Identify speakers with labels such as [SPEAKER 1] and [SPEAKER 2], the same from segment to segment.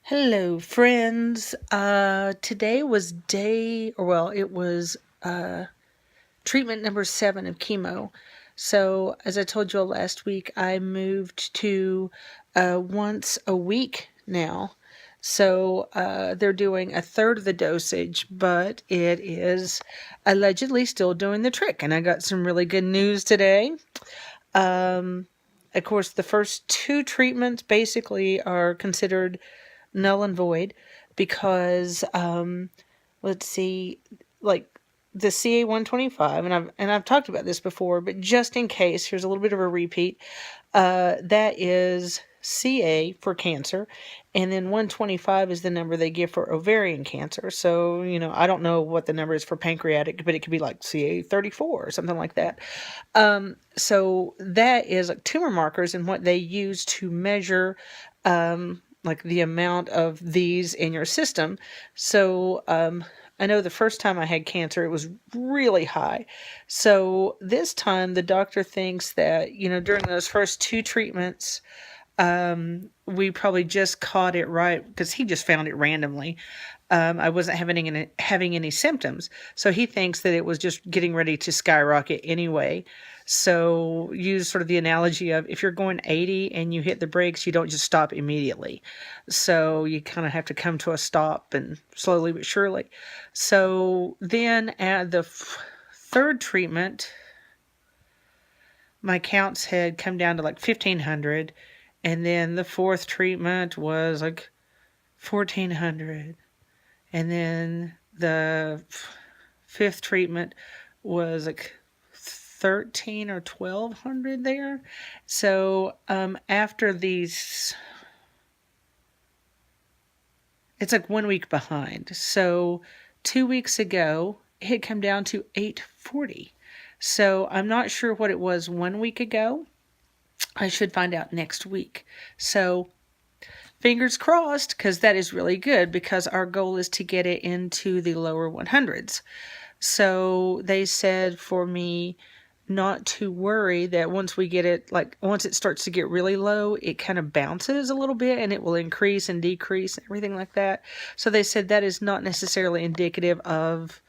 [SPEAKER 1] Hello, friends. Today was treatment number 7 of chemo. So, as I told you all last week, I moved to once a week now. So, they're doing a third of the dosage, but it is allegedly still doing the trick. And I got some really good news today. Of course, the first 2 treatments basically are considered null and void because let's see, like the CA 125, and I've talked about this before, but just in case, here's a little bit of a repeat. That is CA for cancer, and then 125 is the number they give for ovarian cancer. So, I don't know what the number is for pancreatic, but it could be like CA 34 or something like that. So that is like tumor markers and what they use to measure like the amount of these in your system. So I know the first time I had cancer, it was really high. So this time the doctor thinks that, during those first 2 treatments, we probably just caught it right because he just found it randomly. I wasn't having any symptoms. So he thinks that it was just getting ready to skyrocket anyway. So use sort of the analogy of if you're going 80 and you hit the brakes, you don't just stop immediately. So you kind of have to come to a stop and slowly but surely. So then at the third treatment, my counts had come down to like 1,500. And then the fourth treatment was like 1,400. And then the fifth treatment was like 13 or 1,200 there. So after these, it's like 1 week behind. So 2 weeks ago, it had come down to 840. So I'm not sure what it was 1 week ago. I should find out next week. So fingers crossed, because that is really good, because our goal is to get it into the lower 100s. So they said for me not to worry that once we get it, like once it starts to get really low, it kind of bounces a little bit and it will increase and decrease and everything like that. So they said that is not necessarily indicative of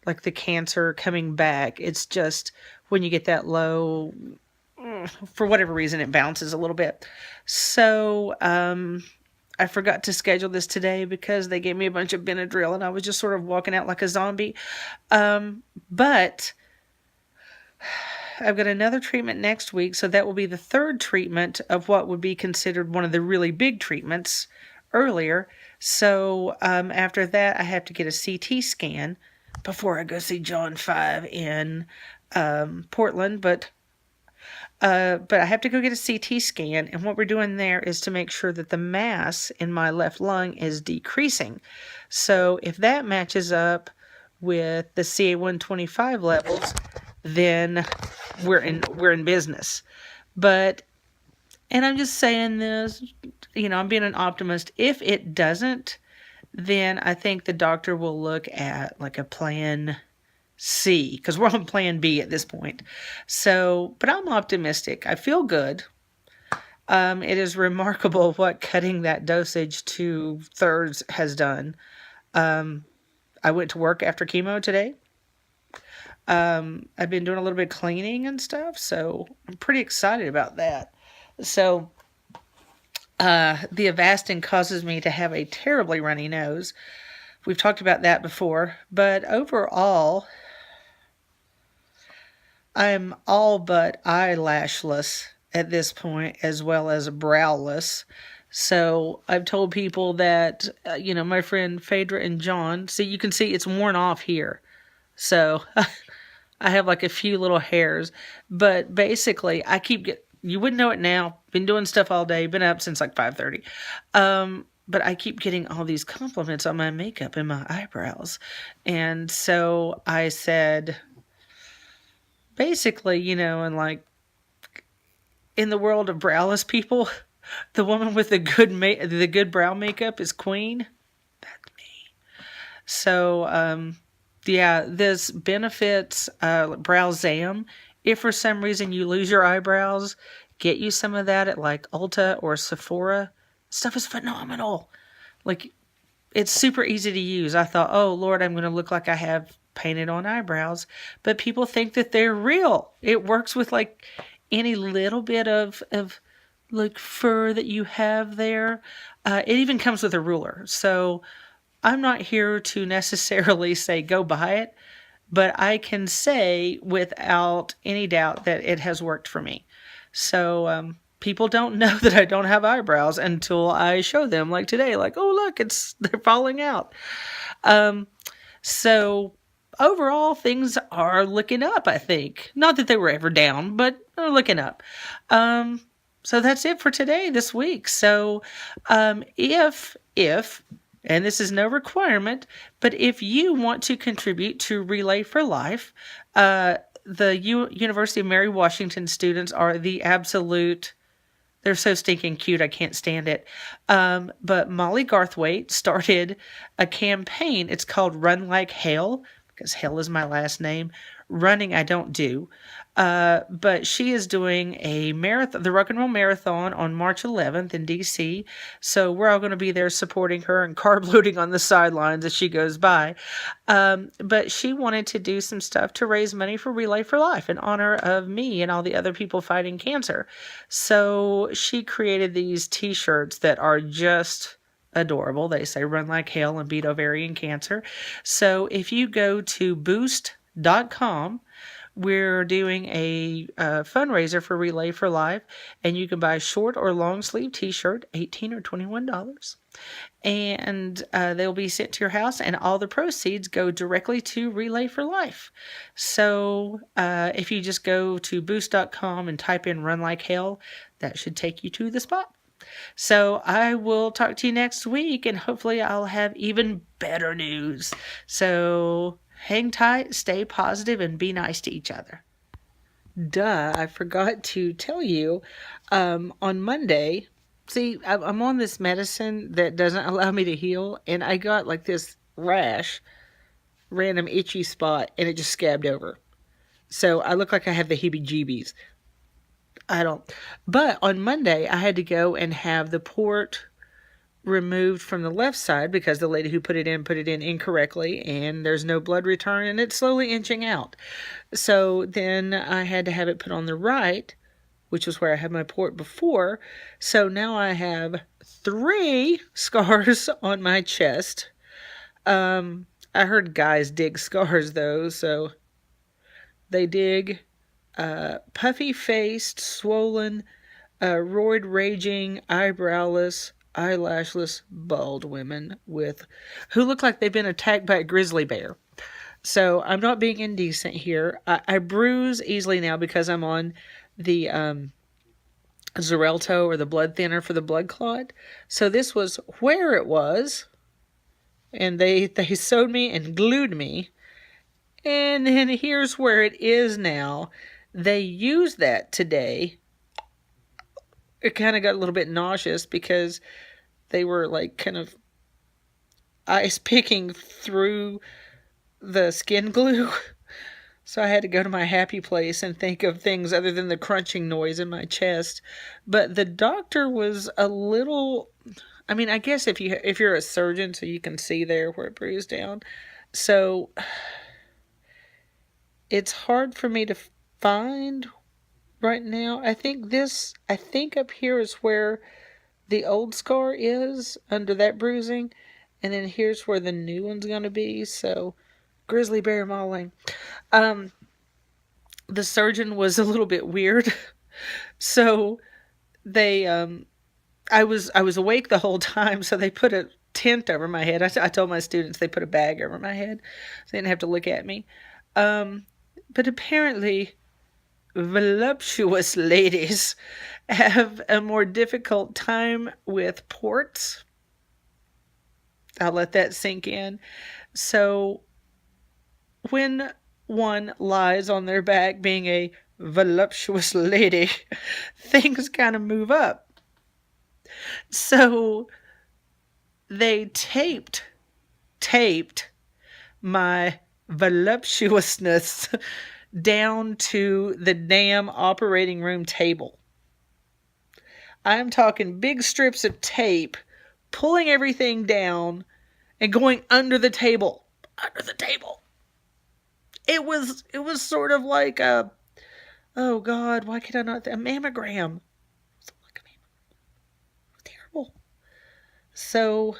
[SPEAKER 1] like the cancer coming back. It's just when you get that low, for whatever reason, it bounces a little bit. So I forgot to schedule this today because they gave me a bunch of Benadryl and I was just sort of walking out like a zombie. But I've got another treatment next week, so that will be the third treatment of what would be considered one of the really big treatments earlier. So after that, I have to get a CT scan before I go see John 5 in Portland. But I have to go get a CT scan, and what we're doing there is to make sure that the mass in my left lung is decreasing. So if that matches up with the CA125 levels, then we're in business. But, and I'm just saying this, I'm being an optimist. If it doesn't, then I think the doctor will look at like a plan C, because we're on plan B at this point. So, but I'm optimistic. I feel good. It is remarkable what cutting that dosage to thirds has done. I went to work after chemo today. I've been doing a little bit of cleaning and stuff, so I'm pretty excited about that. So, the Avastin causes me to have a terribly runny nose. We've talked about that before, but overall, I'm all but eyelashless at this point, as well as browless. So I've told people that, my friend Phaedra and John, see, you can see it's worn off here. So I have like a few little hairs, but basically you wouldn't know it now. Been doing stuff all day, been up since like 5:30. But I keep getting all these compliments on my makeup and my eyebrows. And so I said, basically, and like in the world of browless people, the woman with the good brow makeup is queen. That's me. So, yeah, this benefits Browzam. If for some reason you lose your eyebrows, get you some of that at like Ulta or Sephora. Stuff is phenomenal. Like, it's super easy to use. I thought, oh, Lord, I'm going to look like I have painted on eyebrows. But people think that they're real. It works with like any little bit of like fur that you have there. It even comes with a ruler. So I'm not here to necessarily say go buy it, but I can say without any doubt that it has worked for me. So people don't know that I don't have eyebrows until I show them, like today, like, oh look, they're falling out. So overall, things are looking up, I think. Not that they were ever down, but they're looking up. So that's it for today, this week. So if and this is no requirement, but if you want to contribute to Relay for Life, the University of Mary Washington students are the absolute. They're so stinking cute, I can't stand it. But Molly Garthwaite started a campaign. It's called Run Like Hell, because hell is my last name. Running I don't do. But she is doing a marathon, the Rock and Roll Marathon on March 11th in D.C. So we're all going to be there supporting her and carb loading on the sidelines as she goes by. But she wanted to do some stuff to raise money for Relay for Life in honor of me and all the other people fighting cancer. So she created these t-shirts that are just adorable. They say run like hell and beat ovarian cancer. So if you go to boost.com, we're doing a fundraiser for Relay for Life, and you can buy a short or long sleeve t-shirt, $18 or $21. And they'll be sent to your house, and all the proceeds go directly to Relay for Life. So if you just go to boost.com and type in Run Like Hell, that should take you to the spot. So I will talk to you next week, and hopefully I'll have even better news. So hang tight, stay positive, and be nice to each other. Duh, I forgot to tell you, on Monday, see, I'm on this medicine that doesn't allow me to heal, and I got like this rash, random itchy spot, and it just scabbed over. So I look like I have the heebie-jeebies. I don't. But on Monday, I had to go and have the port removed from the left side because the lady who put it in incorrectly, and there's no blood return, and it's slowly inching out. So then I had to have it put on the right, which was where I had my port before. So now I have 3 scars on my chest. I heard guys dig scars though, so they dig puffy-faced, swollen, roid raging, eyebrowless, eyelashless, bald women who look like they've been attacked by a grizzly bear. So I'm not being indecent here. I bruise easily now because I'm on the Xarelto, or the blood thinner for the blood clot. So this was where it was, and they sewed me and glued me. And then here's where it is now. They used that today. It kind of got a little bit nauseous because they were like kind of ice picking through the skin glue. So I had to go to my happy place and think of things other than the crunching noise in my chest. But the doctor was a little, I mean, I guess if you're a surgeon, so you can see there where it bruised down. So it's hard for me to find right now. I think up here is where the old scar is, under that bruising. And then here's where the new one's going to be. So, grizzly bear mauling. The surgeon was a little bit weird. So, they, I was awake the whole time. So they put a tent over my head. I told my students they put a bag over my head, so they didn't have to look at me. But apparently, voluptuous ladies have a more difficult time with ports. I'll let that sink in. So when one lies on their back being a voluptuous lady, things kind of move up. So they taped my voluptuousness down to the damn operating room table. I'm talking big strips of tape pulling everything down and going under the table. Under the table. It was sort of like a, oh God, why can I not, a mammogram. So like a mammogram. Terrible. So,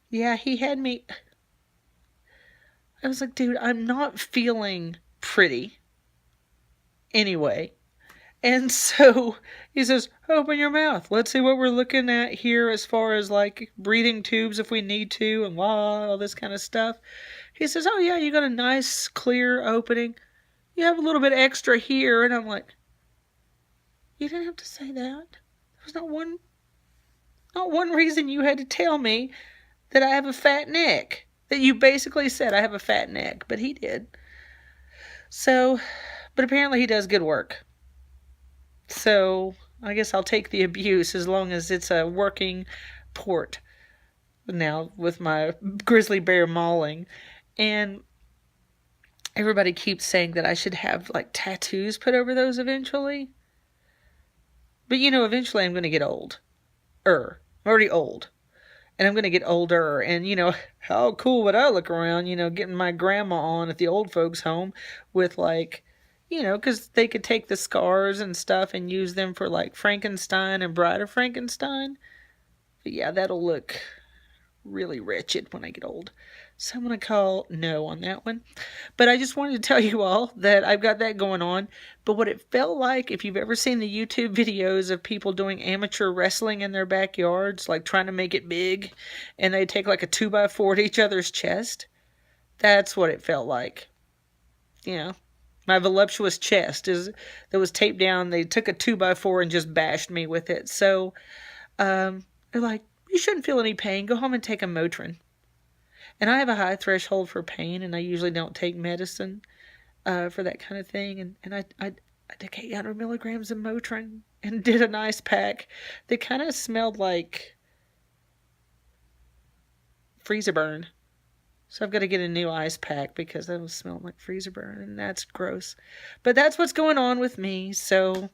[SPEAKER 1] yeah, he had me. I was like, dude, I'm not feeling pretty anyway. And so he says, open your mouth. Let's see what we're looking at here as far as like breathing tubes if we need to and all this kind of stuff. He says, oh yeah, you got a nice clear opening. You have a little bit extra here. And I'm like, you didn't have to say that. There was not one reason you had to tell me that I have a fat neck. That you basically said I have a fat neck. But he did. So, but apparently he does good work. So I guess I'll take the abuse as long as it's a working port now with my grizzly bear mauling. And everybody keeps saying that I should have like tattoos put over those eventually. But eventually I'm going to get old. I'm already old. And I'm going to get older. And, how cool would I look around, getting my grandma on at the old folks' home with like, because they could take the scars and stuff and use them for like Frankenstein and Bride of Frankenstein. But yeah, that'll look really wretched when I get old. So I'm going to call no on that one. But I just wanted to tell you all that I've got that going on. But what it felt like, if you've ever seen the YouTube videos of people doing amateur wrestling in their backyards, like trying to make it big, and they take like a 2x4 to each other's chest, that's what it felt like. My voluptuous chest that was taped down. They took a 2x4 and just bashed me with it. So they're like, you shouldn't feel any pain. Go home and take a Motrin. And I have a high threshold for pain, and I usually don't take medicine for that kind of thing. And I took 800 milligrams of Motrin and did an ice pack that kind of smelled like freezer burn. So I've got to get a new ice pack because that was smelling like freezer burn, and that's gross. But that's what's going on with me. So,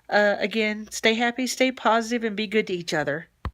[SPEAKER 1] again, stay happy, stay positive, and be good to each other.